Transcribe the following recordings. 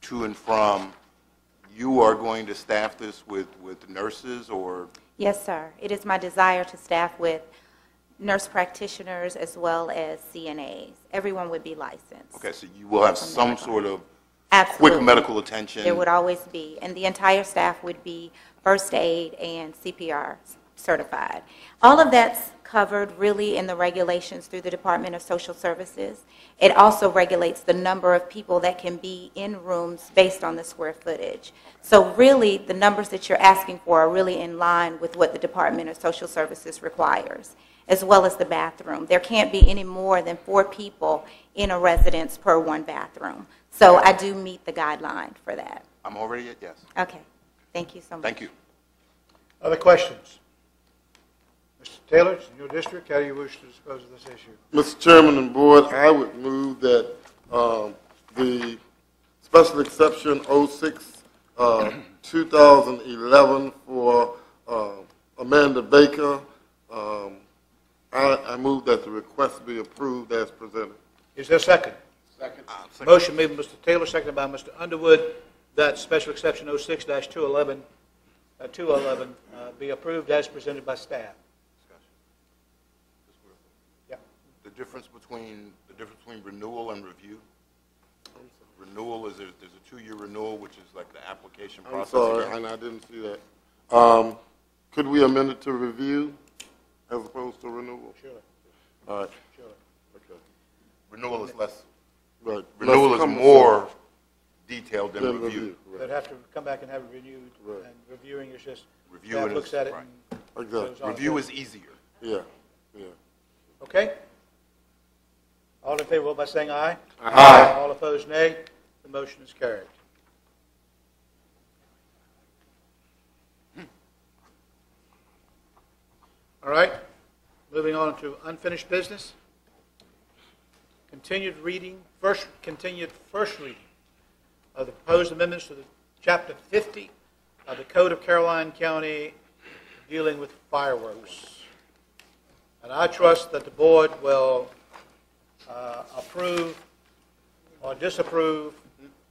to and from, you are going to staff this with nurses or? Yes, sir. It is my desire to staff with nurse practitioners as well as CNAs. Everyone would be licensed. Okay, so you will have some sort of Absolutely. quick medical attention? There would always be. And the entire staff would be first aid and CPR certified. All of that's covered really in the regulations through the Department of Social Services. It also regulates the number of people that can be in rooms based on the square footage. So really, the numbers that you're asking for are really in line with what the Department of Social Services requires, as well as the bathroom. There can't be any more than 4 people in a residence per 1 bathroom. So I do meet the guideline for that. I'm already at yes. Okay. Thank you so much. Thank you. Other questions? Mr. Taylor, it's in your district. How do you wish to dispose of this issue? Mr. Chairman and Board, I would move that the special exception 06 2011 for Amanda Baker, I move that the request be approved as presented. Is there a second? Second. Motion made by Mr. Taylor, seconded by Mr. Underwood, that special exception 06-211 be approved as presented by staff. Yeah. The difference between renewal and review. Renewal is there's a 2-year renewal, which is like the application process. I'm sorry, and I didn't see that. Could we amend it to review as opposed to renewal? Sure. All right. Sure. Okay. Renewal is less. Right. Renewal is more detailed than review. Right. They'd have to come back and have it renewed, Right. and reviewing is just, Reviewing staff looks is- at it right. and Exactly. goes on. Review is easier. Yeah. Yeah. Okay? All in favor, vote by saying aye. Aye. All opposed, nay. The motion is carried. All right, moving on to unfinished business. Continued first reading of the proposed amendments to the Chapter 50 of the Code of Caroline County dealing with fireworks. And I trust that the board will approve or disapprove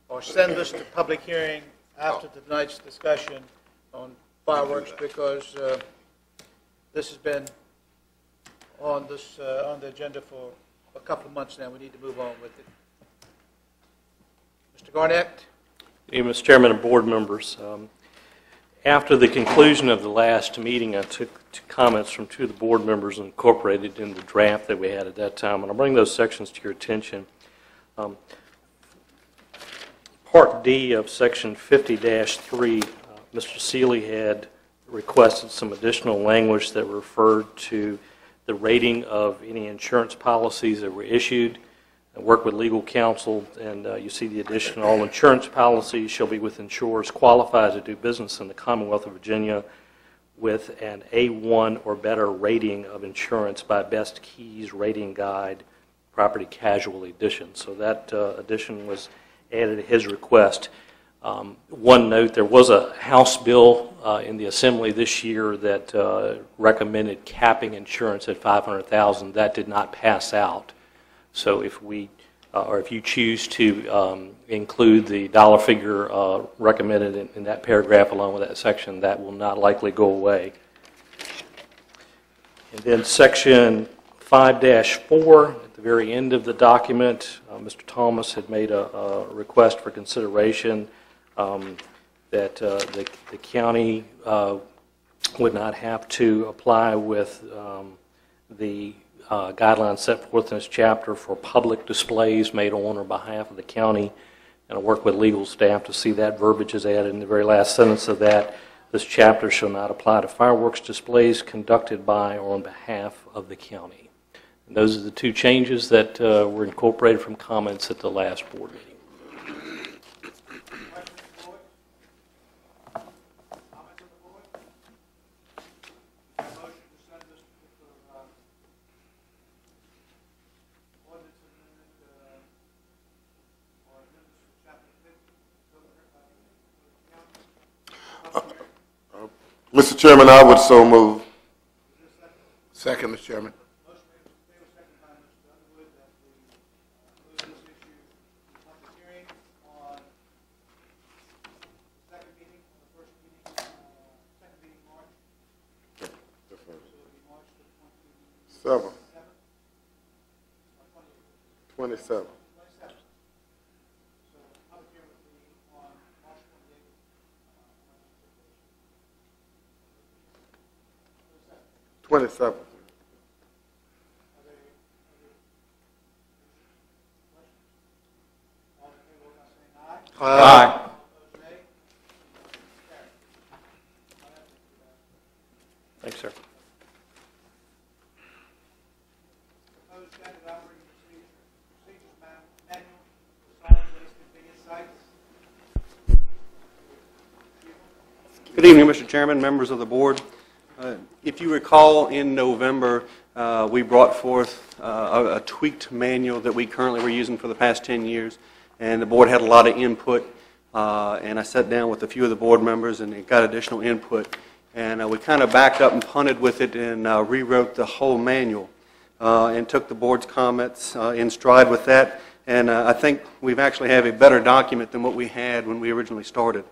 or send this to public hearing after tonight's discussion on fireworks, because this has been on the agenda for a couple of months now. We need to move on with it. Mr. Garnett? Hey, Mr. Chairman and board members, after the conclusion of the last meeting, I took comments from 2 of the board members and incorporated in the draft that we had at that time, and I'll bring those sections to your attention. Part D of Section 50-3, Mr. Seeley had requested some additional language that referred to the rating of any insurance policies that were issued. I worked with legal counsel, and you see the addition: all insurance policies shall be with insurers qualified to do business in the Commonwealth of Virginia with an A1 or better rating of insurance by Best Keys Rating Guide, Property Casualty Edition. So that addition was added at his request. One note, there was a House bill in the Assembly this year that recommended capping insurance at $500,000. That did not pass out. So if we, or if you choose to include the dollar figure recommended in that paragraph along with that section, that will not likely go away. And then Section 5-4, at the very end of the document, Mr. Thomas had made a request for consideration that the county would not have to apply with the guidelines set forth in this chapter for public displays made on or behalf of the county. And I work with legal staff to see that verbiage is added in the very last sentence of that. This chapter shall not apply to fireworks displays conducted by or on behalf of the county. And those are the 2 changes that were incorporated from comments at the last board meeting. Mr. Chairman, I would so move. Second, Mr. Chairman. 27. Aye. Thanks, sir. Proposed standard operating procedures manual for solid waste convenience sites. Good evening, Mr. Chairman, members of the board. If you recall, in November, we brought forth a tweaked manual that we currently were using for the past 10 years, and the board had a lot of input, and I sat down with a few of the board members and got additional input, and we kind of backed up and punted with it and rewrote the whole manual and took the board's comments in stride with that, and I think we've actually have a better document than what we had when we originally started.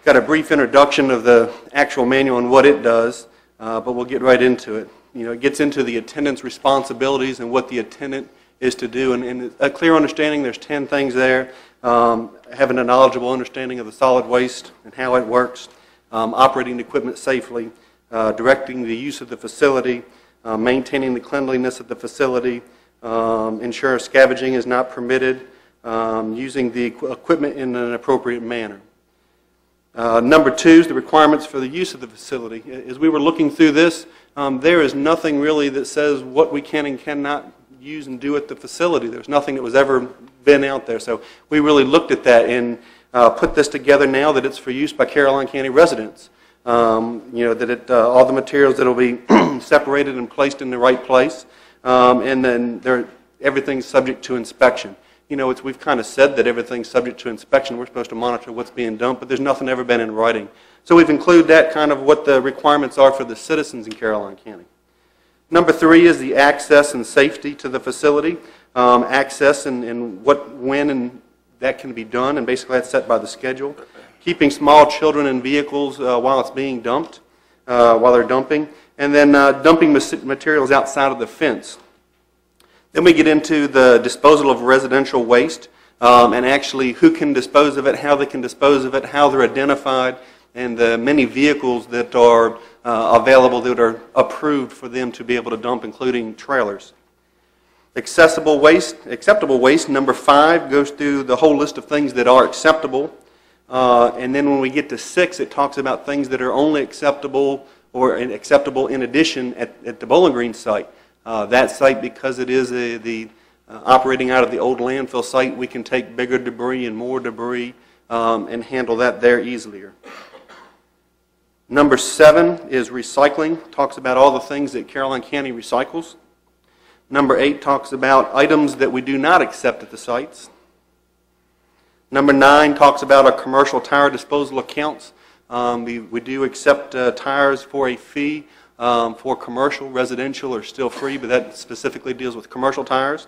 Got a brief introduction of the actual manual and what it does, but we'll get right into it. You know, it gets into the attendant's responsibilities and what the attendant is to do, and a clear understanding. There's 10 things there. Having a knowledgeable understanding of the solid waste and how it works, operating the equipment safely, directing the use of the facility, maintaining the cleanliness of the facility, ensure scavenging is not permitted, using the equipment in an appropriate manner. Number 2 is the requirements for the use of the facility. As we were looking through this, there is nothing really that says what we can and cannot use and do at the facility. There's nothing that was ever been out there. So we really looked at that and put this together now that it's for use by Caroline County residents. You know, that all the materials that will be separated and placed in the right place, and then everything's subject to inspection. You know, we've kind of said that everything's subject to inspection. We're supposed to monitor what's being dumped, but there's nothing ever been in writing. So we've included that kind of what the requirements are for the citizens in Caroline County. Number 3 is the access and safety to the facility. Access and when and that can be done, and basically that's set by the schedule. Keeping small children in vehicles while it's being dumped, while they're dumping, and then dumping materials outside of the fence. Then we get into the disposal of residential waste, and actually who can dispose of it, how they can dispose of it, how they're identified, and the many vehicles that are available that are approved for them to be able to dump, including trailers. Acceptable waste, number 5, goes through the whole list of things that are acceptable. And then when we get to 6, it talks about things that are only acceptable or acceptable in addition at the Bowling Green site. That site, because it is operating out of the old landfill site, we can take bigger debris and more debris and handle that there easier. Number 7 is recycling. Talks about all the things that Caroline County recycles. Number 8 talks about items that we do not accept at the sites. Number 9 talks about our commercial tire disposal accounts. We do accept tires for a fee. For commercial, residential are still free, but that specifically deals with commercial tires.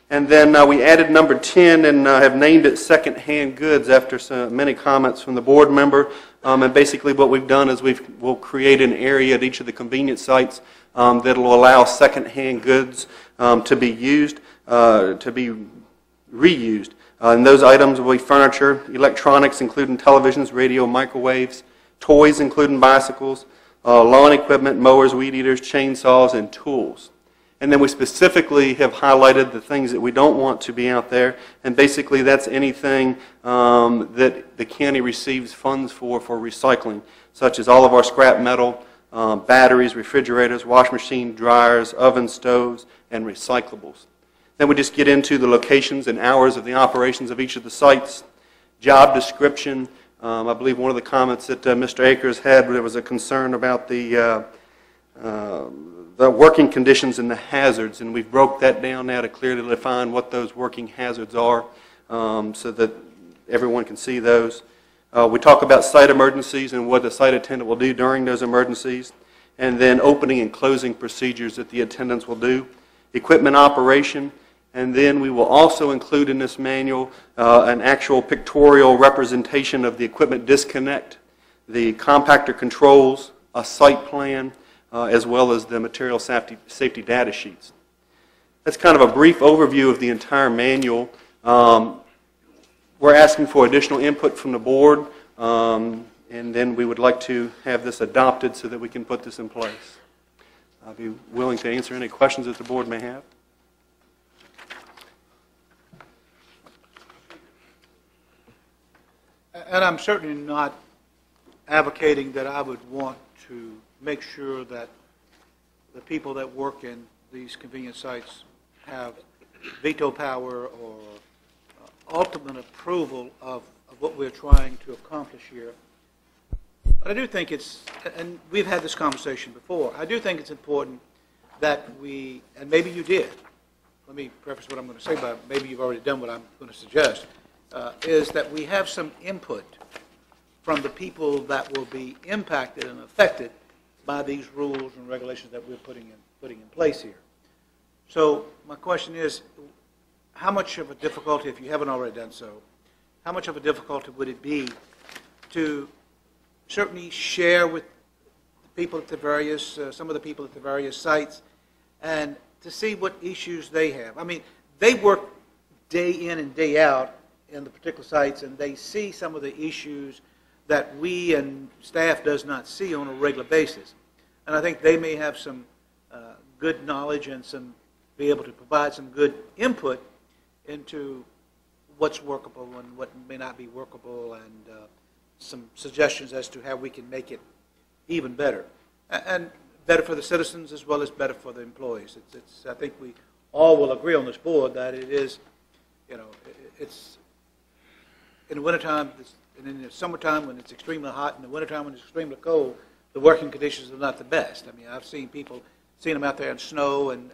And then we added number 10 and have named it Secondhand Goods after many comments from the board member. And basically what we've done is we'll create an area at each of the convenience sites that will allow secondhand goods to be used, to be reused. And those items will be furniture, electronics, including televisions, radio, microwaves, toys, including bicycles, lawn equipment, mowers, weed eaters, chainsaws, and tools. And then we specifically have highlighted the things that we don't want to be out there, and basically that's anything that the county receives funds for recycling, such as all of our scrap metal, batteries, refrigerators, wash machine, dryers, oven stoves, and recyclables. Then we just get into the locations and hours of the operations of each of the sites, job description. I believe one of the comments that Mr. Akers had, there was a concern about the working conditions and the hazards, and we've broke that down now to clearly define what those working hazards are so that everyone can see those. We talk about site emergencies and what the site attendant will do during those emergencies, and then opening and closing procedures that the attendants will do, equipment operation, and then we will also include in this manual an actual pictorial representation of the equipment disconnect, the compactor controls, a site plan, as well as the material safety data sheets. that's kind of a brief overview of the entire manual. We're asking for additional input from the board, and then we would like to have this adopted so that we can put this in place. I'll be willing to answer any questions that the board may have. And I'm certainly not advocating that I would want to make sure that the people that work in these convenience sites have veto power or ultimate approval of what we're trying to accomplish here. But I do think it's, and we've had this conversation before, I do think it's important that we, and maybe you did, let me preface what I'm going to say, but maybe you've already done what I'm going to suggest, is that we have some input from the people that will be impacted and affected by these rules and regulations that we're putting in place here. So my question is, how much of a difficulty, if you haven't already done so, how much of a difficulty would it be to certainly share with the people at the various, some of the people at the various sites, and to see what issues they have? I mean, they work day in and day out in the particular sites, and they see some of the issues that we and staff does not see on a regular basis. And I think they may have some good knowledge and be able to provide some good input into what's workable and what may not be workable, and some suggestions as to how we can make it even better. And better for the citizens as well as better for the employees. I think we all will agree on this board that it is, you know, it's in the wintertime, and in the summertime when it's extremely hot, and the wintertime when it's extremely cold, the working conditions are not the best. I mean, I've seen them out there in snow and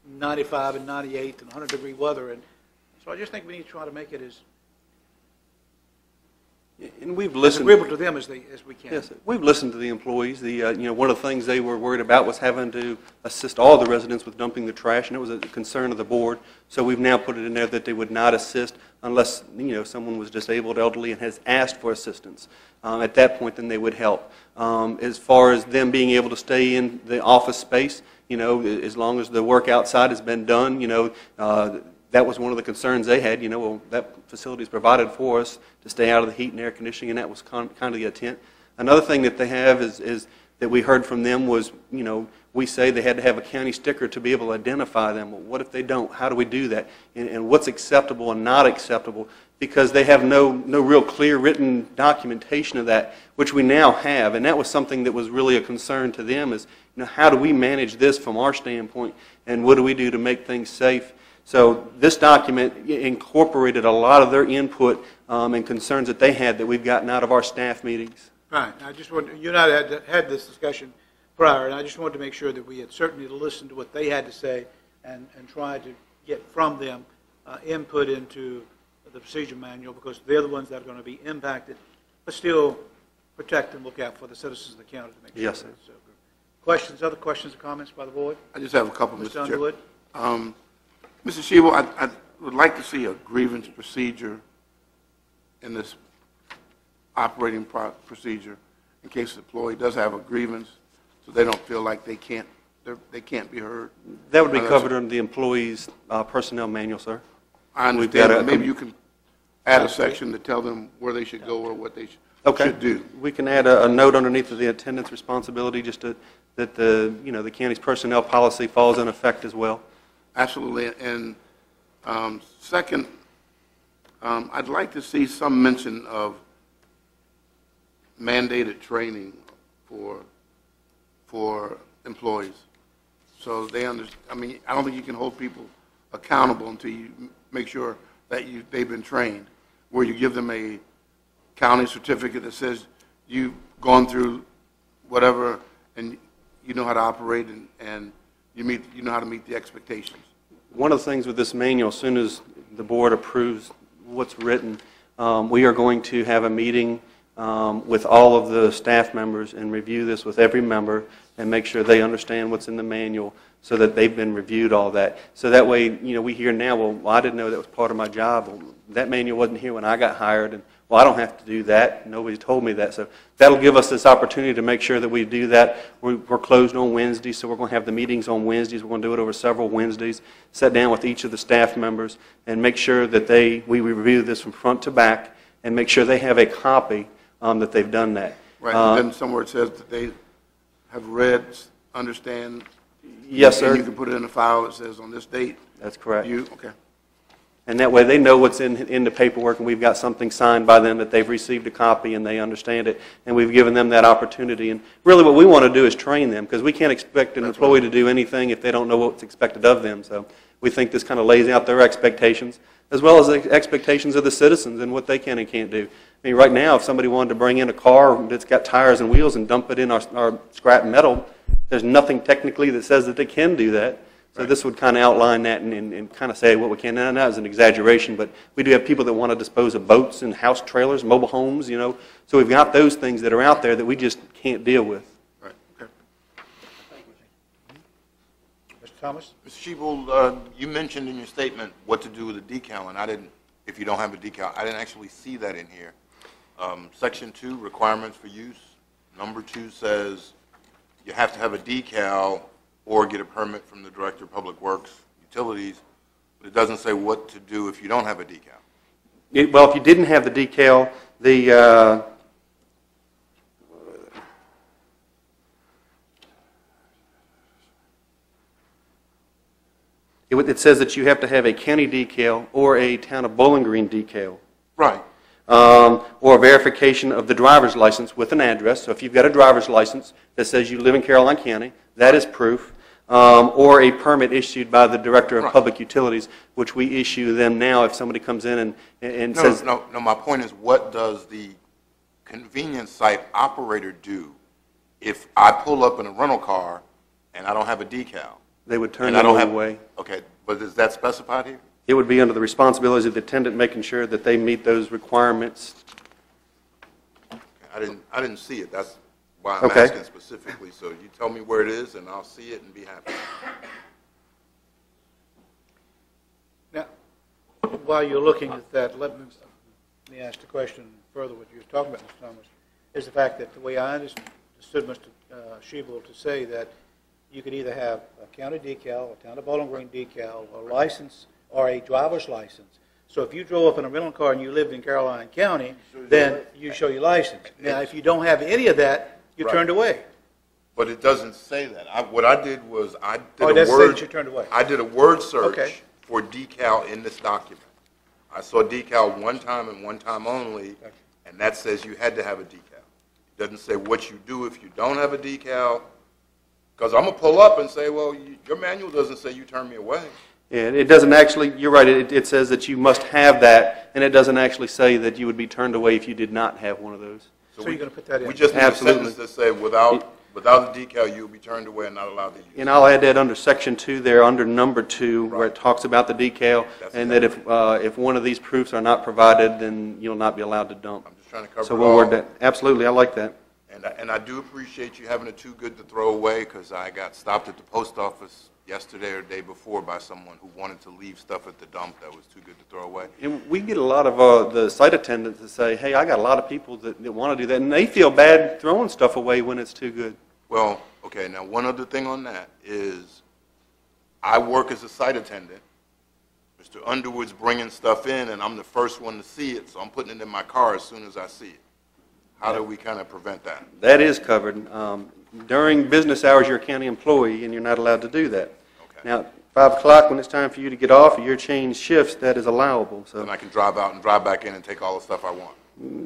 95 and 98 and 100-degree weather, and so I just think we need to try to make it as agreeable to them as we can. Yes, we've listened to the employees. One of the things they were worried about was having to assist all the residents with dumping the trash, and it was a concern of the board. So we've now put it in there that they would not assist unless someone was disabled, elderly, and has asked for assistance. At that point, then they would help. As far as them being able to stay in the office space, as long as the work outside has been done, that was one of the concerns they had. Well, that facility is provided for us to stay out of the heat and air conditioning, and that was kind of the intent. Another thing that they have is that we heard from them was, we say they had to have a county sticker to be able to identify them. Well, what if they don't? How do we do that? And what's acceptable and not acceptable? Because they have no real clear written documentation of that, which we now have. And that was something that was really a concern to them is, how do we manage this from our standpoint, and what do we do to make things safe? So this document incorporated a lot of their input and concerns that they had that we've gotten out of our staff meetings. Right. I just want you and I had this discussion prior, and I just wanted to make sure that we had certainly listened to what they had to say and tried to get from them input into the procedure manual, because they're the ones that are going to be impacted, but still protect and look out for the citizens of the county to make sure. Yes, sir. Questions, other questions or comments by the board? I just have a couple, Mr. Mr. Chair. Underwood? Mr. Shebel, I would like to see a grievance procedure in this operating procedure in case the employee does have a grievance, so they don't feel like they can't be heard. That would be covered under the employee's personnel manual, sir. I understand, but maybe you can add a section to tell them where they should go or what they should do. We can add a note underneath of the attendance responsibility just that the county's personnel policy falls in effect as well. Absolutely. And second, I'd like to see some mention of mandated training for employees, so they understand. I mean, I don't think you can hold people accountable until you make sure that they've been trained, where you give them a county certificate that says you've gone through whatever and you know how to operate and you know how to meet the expectations. One of the things with this manual, as soon as the board approves what's written, we are going to have a meeting with all of the staff members and review this with every member and make sure they understand what's in the manual so that they've been reviewed all that. So that way, we hear now, well, I didn't know that was part of my job. Well, that manual wasn't here when I got hired, and well, I don't have to do that. Nobody told me that. So that'll give us this opportunity to make sure that we do that. We're closed on Wednesdays, so we're going to have the meetings on Wednesdays. We're going to do it over several Wednesdays, sit down with each of the staff members and make sure that we review this from front to back and make sure they have a copy that they've done that. Right, and then somewhere it says that they have read, understand. Yes, sir. And you can put it in the file, it says on this date. That's correct. Okay. And that way they know what's in the paperwork, and we've got something signed by them that they've received a copy and they understand it, and we've given them that opportunity. And really what we want to do is train them, because we can't expect an employee to do anything if they don't know what's expected of them. So we think this kind of lays out their expectations, as well as the expectations of the citizens and what they can and can't do. I mean, right now, if somebody wanted to bring in a car that's got tires and wheels and dump it in our scrap metal, there's nothing technically that says that they can do that. So this would kind of outline that and kind of say what we can. Now, that is an exaggeration, but we do have people that want to dispose of boats and house trailers, mobile homes, So we've got those things that are out there that we just can't deal with. Right, okay. Mr. Thomas? Mr. Shebold, you mentioned in your statement what to do with a decal, and if you don't have a decal, I didn't actually see that in here. Section 2, requirements for use. Number 2 says you have to have a decal or get a permit from the Director of Public Works, Utilities, but it doesn't say what to do if you don't have a decal. Well, if you didn't have the decal, it says that you have to have a county decal or a town of Bowling Green decal. Right. Or verification of the driver's license with an address. So if you've got a driver's license that says you live in Caroline County, that is proof. Or a permit issued by the Director of Public Utilities, which we issue them now if somebody comes in and says... No, my point is, what does the convenience site operator do if I pull up in a rental car and I don't have a decal? They would turn them away. Okay, but is that specified here? It would be under the responsibilities of the attendant making sure that they meet those requirements. I didn't see it. That's why I'm asking specifically. So you tell me where it is, and I'll see it and be happy. Now, while you're looking at that, let me ask the question further. What you were talking about, Mr. Thomas, is the fact that the way I understood Mr. Shebold to say that you could either have a county decal, a town of Bowling Green decal, a license, or a driver's license. So if you drove up in a rental car and you lived in Caroline County, then you show your license. Now, if you don't have any of that, you're turned away. But it doesn't say that. What I did was I did a word search for decal in this document. I saw decal one time and one time only, and that says you had to have a decal. It doesn't say what you do if you don't have a decal, because I'm going to pull up and say, well, your manual doesn't say you turn me away. Yeah, it doesn't actually, you're right, it says that you must have that, and it doesn't actually say that you would be turned away if you did not have one of those. So you're going to put that in? We just need a sentence that say without the decal, you'll be turned away and not allowed to use it. And I'll add that under Section 2 there, under number 2, where it talks about the decal, and that if one of these proofs are not provided, then you'll not be allowed to dump. I'm just trying to cover So it we'll all. word that. Absolutely, I like that. And I do appreciate you having it too good to throw away, because I got stopped at the post office yesterday or the day before by someone who wanted to leave stuff at the dump that was too good to throw away. And we get a lot of the site attendants that say, hey, I got a lot of people that want to do that, and they feel bad throwing stuff away when it's too good. Well, okay, now one other thing on that is I work as a site attendant. Mr. Underwood's bringing stuff in, and I'm the first one to see it, so I'm putting it in my car as soon as I see it. How do we kind of prevent that? That is covered. During business hours, you're a county employee, and you're not allowed to do that. Okay. Now, 5 o'clock, when it's time for you to get off, or your change shifts, that is allowable. So, Then I can drive out and drive back in and take all the stuff I want.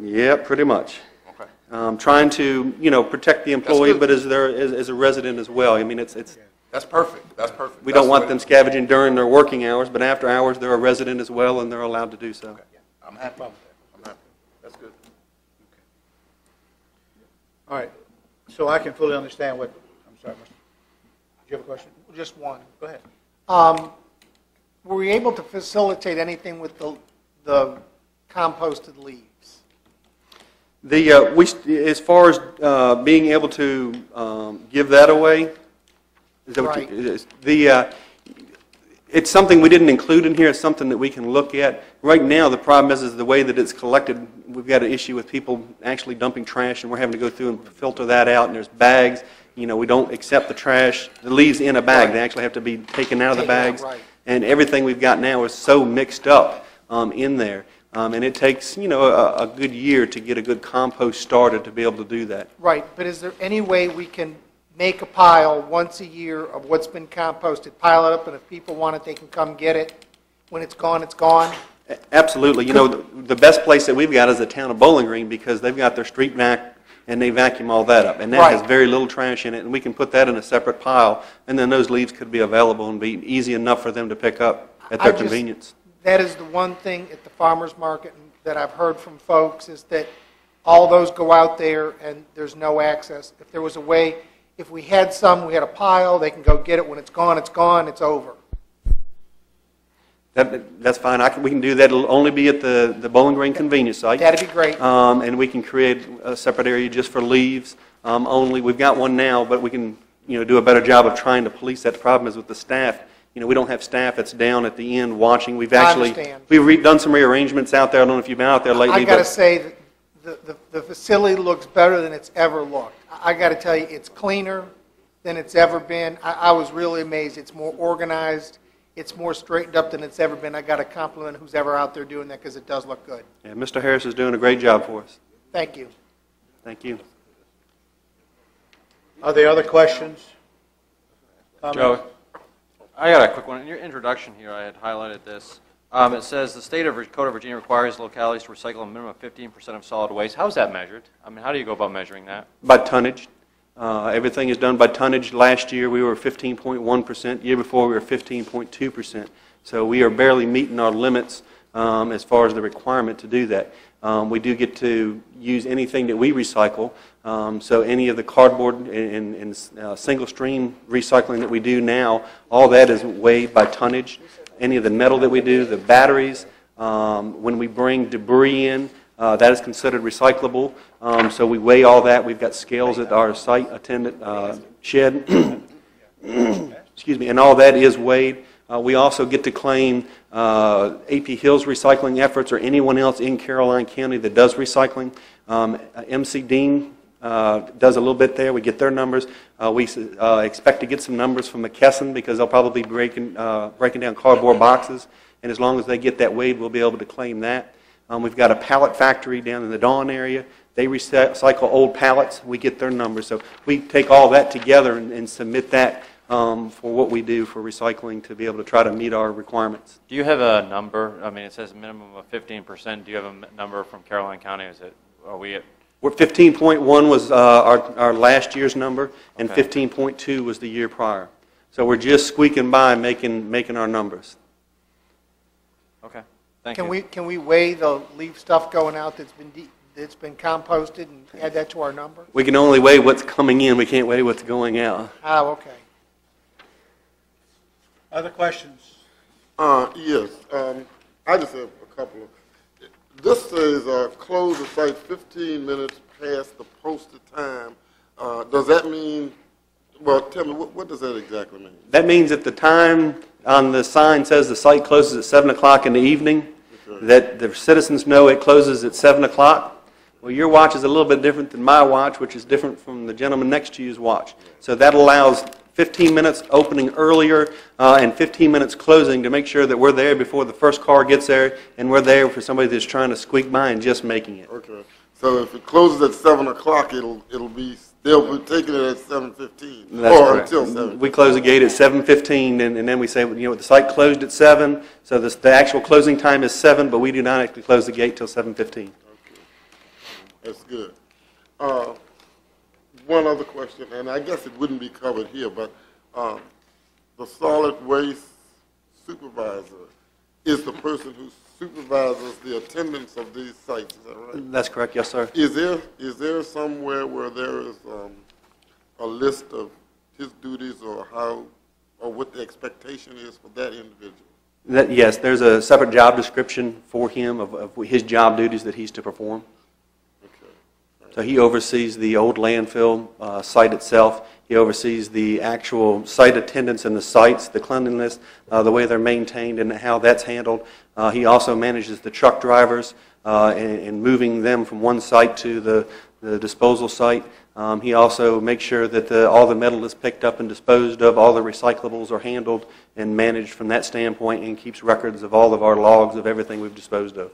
yeah, pretty much. Okay. Trying to, protect the employee, but as a resident as well. I mean, it's That's perfect. That's perfect. we don't want them scavenging during their working hours, but after hours, they're a resident as well, and they're allowed to do so. Okay. I'm happy with that. I'm happy. That's good. All right. So I can fully understand what, I'm sorry, Mr. Do you have a question? Just one. Go ahead. Were we able to facilitate anything with the composted leaves? As far as being able to give that away, Is that what Right. it's something we didn't include in here. It's something that we can look at. Right now, the problem is the way that it's collected. We've got an issue with people actually dumping trash, and we're having to go through and filter that out, and there's bags. You know, we don't accept the trash, the leaves in a bag. Right. They actually have to be taken out of the Taken out, bags. right. And everything we've got now is so mixed up in there. And it takes, you know, a good year to get a good compost started to be able to do that. Right, but is there any way we can make a pile once a year of what's been composted, pile it up, and if people want it, they can come get it? When it's gone, it's gone? Absolutely. You know, the best place that we've got is the town of Bowling Green, because they've got their street vac and they vacuum all that up. And that has Right. very little trash in it, and we can put that in a separate pile, and then those leaves could be available and be easy enough for them to pick up at their convenience. That is the one thing at the farmer's market that I've heard from folks, is that all those go out there and there's no access. If there was a way, if we had some, we had a pile, they can go get it. When it's gone, it's over. That's fine. We can do that. It'll only be at the Bowling Green convenience site. That'd be great. And we can create a separate area just for leaves only. We've got one now, but we can, you know, do a better job of trying to police that. The problem is with the staff. You know, we don't have staff that's down at the end watching. We've actually understand. done some rearrangements out there. I don't know if you've been out there lately. I got to say that the facility looks better than it's ever looked. I got to tell you, it's cleaner than it's ever been. I was really amazed. It's more organized. It's more straightened up than it's ever been. I got to compliment who's ever out there doing that, because it does look good. Yeah, Mr. Harris is doing a great job for us. Thank you. Thank you. Are there other questions? Comments? Joe, I got a quick one. In your introduction here, I had highlighted this. It says the state of Code of Virginia requires localities to recycle a minimum of 15% of solid waste. How is that measured? I mean, how do you go about measuring that? By tonnage. Everything is done by tonnage. Last year we were 15.1%. Year before we were 15.2%. So we are barely meeting our limits as far as the requirement to do that. We do get to use anything that we recycle. So any of the cardboard and single stream recycling that we do now, all that is weighed by tonnage. Any of the metal that we do, the batteries, when we bring debris in, that is considered recyclable. So we weigh all that. We've got scales at our site attendant shed. Excuse me, and all that is weighed. We also get to claim AP Hill's recycling efforts or anyone else in Caroline County that does recycling. MC Dean does a little bit there. We get their numbers. We expect to get some numbers from McKesson, because they'll probably be breaking down cardboard boxes. And as long as they get that weighed, we'll be able to claim that. We've got a pallet factory down in the Dawn area. They recycle old pallets. We get their numbers. So we take all that together and submit that for what we do for recycling to be able to try to meet our requirements. Do you have a number? I mean, it says a minimum of 15%. Do you have a number from Caroline County? Are we at? We're 15.1 was our last year's number, and Okay. 15.2 was the year prior. So we're just squeaking by making our numbers. Okay. Thank you. Can we weigh the leaf stuff going out that's been composted and add that to our number? We can only weigh what's coming in. We can't weigh what's going out. Oh, okay. Other questions? Yes, I just have a couple of, this says, close the site 15 minutes past the posted time. Does that mean, well, tell me, what does that exactly mean? That means that the time on the sign says the site closes at 7 o'clock in the evening, Okay. that the citizens know it closes at 7 o'clock. Well, your watch is a little bit different than my watch, which is different from the gentleman next to you's watch. So that allows 15 minutes opening earlier and 15 minutes closing to make sure that we're there before the first car gets there, and we're there for somebody that's trying to squeak by and just making it. Okay, so if it closes at 7 o'clock, they'll be taking it at 7:15, That's or correct. until 7. We close the gate at 7:15, and then we say, you know, the site closed at 7, so the actual closing time is 7, but we do not actually close the gate till 7:15. Okay, that's good. One other question, and I guess it wouldn't be covered here, but the solid waste supervisor is the person who supervises the attendance of these sites, is that right? That's correct, yes, sir. Is there somewhere where there is a list of his duties or what the expectation is for that individual? Yes, there's a separate job description for him of his job duties that he's to perform. Okay. So he oversees the old landfill site itself. He oversees the actual site attendance and the sites, the cleanliness, the way they're maintained and how that's handled. He also manages the truck drivers and moving them from one site to the disposal site. He also makes sure that all the metal is picked up and disposed of, all the recyclables are handled and managed from that standpoint, and keeps records of all of our logs of everything we've disposed of.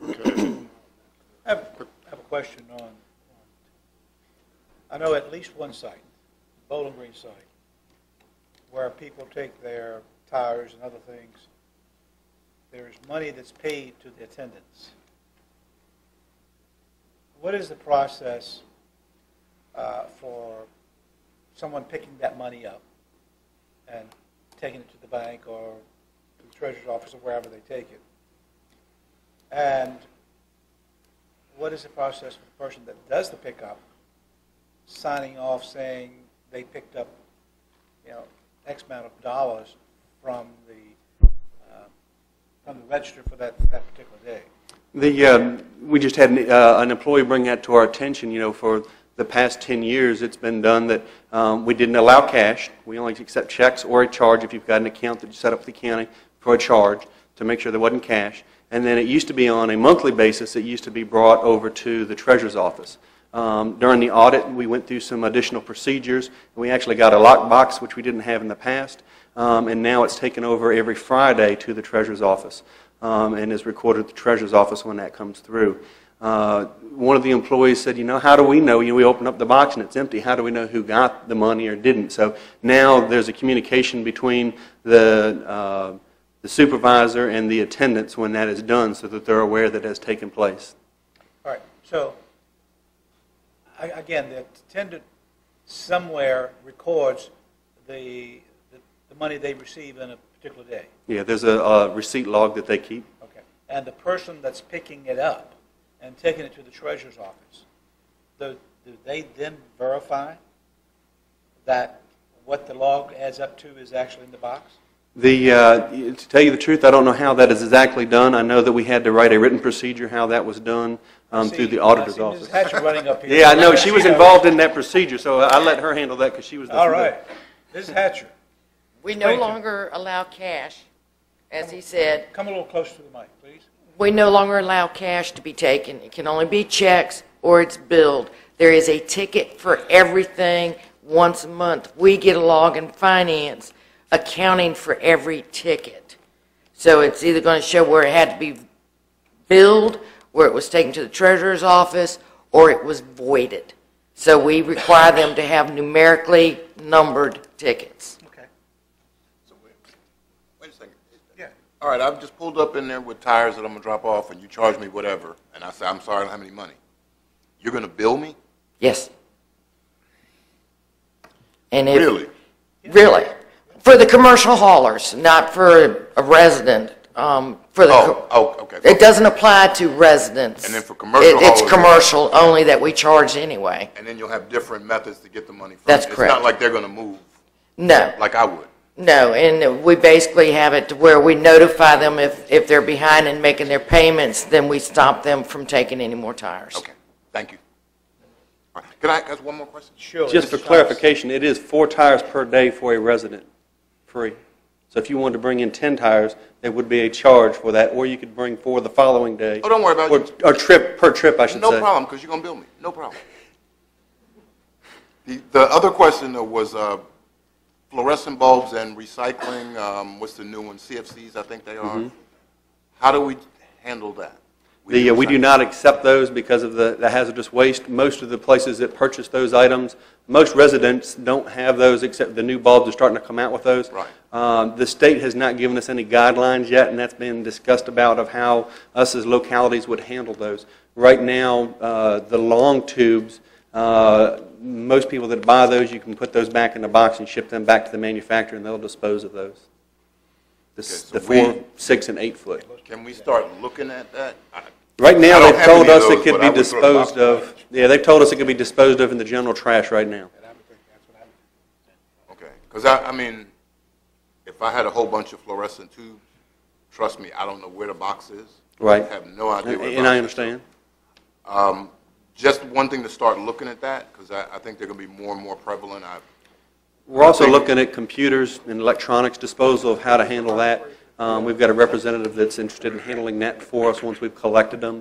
I have a question on, I know at least one site, Bowling Green site, where people take their tires and other things. There's money that's paid to the attendants. What is the process for someone picking that money up and taking it to the bank or to the treasurer's office or wherever they take it? And what is the process for the person that does the pickup, signing off saying they picked up, X amount of dollars from the register for that particular day? We just had an employee bring that to our attention. For the past 10 years, it's been done that we didn't allow cash. We only accept checks or a charge if you've got an account that you set up with the county for a charge to make sure there wasn't cash. And then it used to be on a monthly basis. It used to be brought over to the treasurer's office. During the audit, we went through some additional procedures. We actually got a lockbox, which we didn't have in the past. And now it's taken over every Friday to the treasurer's office and is recorded at the treasurer's office when that comes through. One of the employees said, how do we know? We open up the box and it's empty. How do we know who got the money or didn't? So now there's a communication between the supervisor and the attendants when that is done so that they're aware that it has taken place. All right. So, again, the attendant somewhere records the money they receive in a particular day. Yeah, there's a receipt log that they keep. Okay. And the person that's picking it up and taking it to the treasurer's office, do they then verify that what the log adds up to is actually in the box? To tell you the truth, I don't know how that is exactly done. I know that we had to write a written procedure how that was done through the auditor's office. Mrs. Hatcher running up here. Yeah, I know. She was involved in that procedure, so I let her handle that because she was the All right. Mrs. Hatcher. We no longer allow cash, as he said. Come a little closer to the mic, please. We no longer allow cash to be taken. It can only be checks or it's billed. There is a ticket for everything once a month. We get a log in finance accounting for every ticket. So it's either going to show where it had to be billed, where it was taken to the treasurer's office, or it was voided. So we require them to have numerically numbered tickets. Okay. So wait a second. Yeah. All right, I've just pulled up in there with tires that I'm going to drop off, and you charge me whatever, and I say, I'm sorry, I don't have any money. You're going to bill me? Yes. And if, Really? Really. For the commercial haulers, not for a resident. Okay. It doesn't apply to residents. And then for commercial It's haulers- commercial only that we charge anyway. And then you'll have different methods to get the money from. That's It's correct. not like they're going to move No, like I would. no, and we basically have it to where we notify them if they're behind in making their payments, then we stop them from taking any more tires. Okay, thank you. All right. Can I ask one more question? Sure. Just for clarification, it is 4 tires per day for a resident, free. So if you wanted to bring in 10 tires, there would be a charge for that, or you could bring 4 the following day. Oh, don't worry about it. Or per trip, I should say. No problem, because you're going to bill me. No problem. The other question, though, was fluorescent bulbs and recycling. What's the new one? CFCs, I think they are. How do we handle that? We do not accept those because of the hazardous waste. Most of the places that purchase those items, most residents don't have those except the new bulbs are starting to come out with those. Right. The state has not given us any guidelines yet, and that's been discussed about of how us as localities would handle those. Right now, the long tubes, most people that buy those, you can put those back in the box and ship them back to the manufacturer, and they'll dispose of those. The 4, 6, and 8 foot. Can we start looking at that? Right now, I don't they've have told any of us those, it could but be I would throw the box disposed of. Yeah, they've told us it could be disposed of in the general trash right now. Okay, because I mean, if I had a whole bunch of fluorescent tubes, trust me, I don't know where the box is. Right. I have no idea where the box is. And I understand. just one thing to start looking at that, because I think they're going to be more and more prevalent. We're also looking at computers and electronics disposal of how to handle that. We've got a representative that's interested in handling that for us once we've collected them.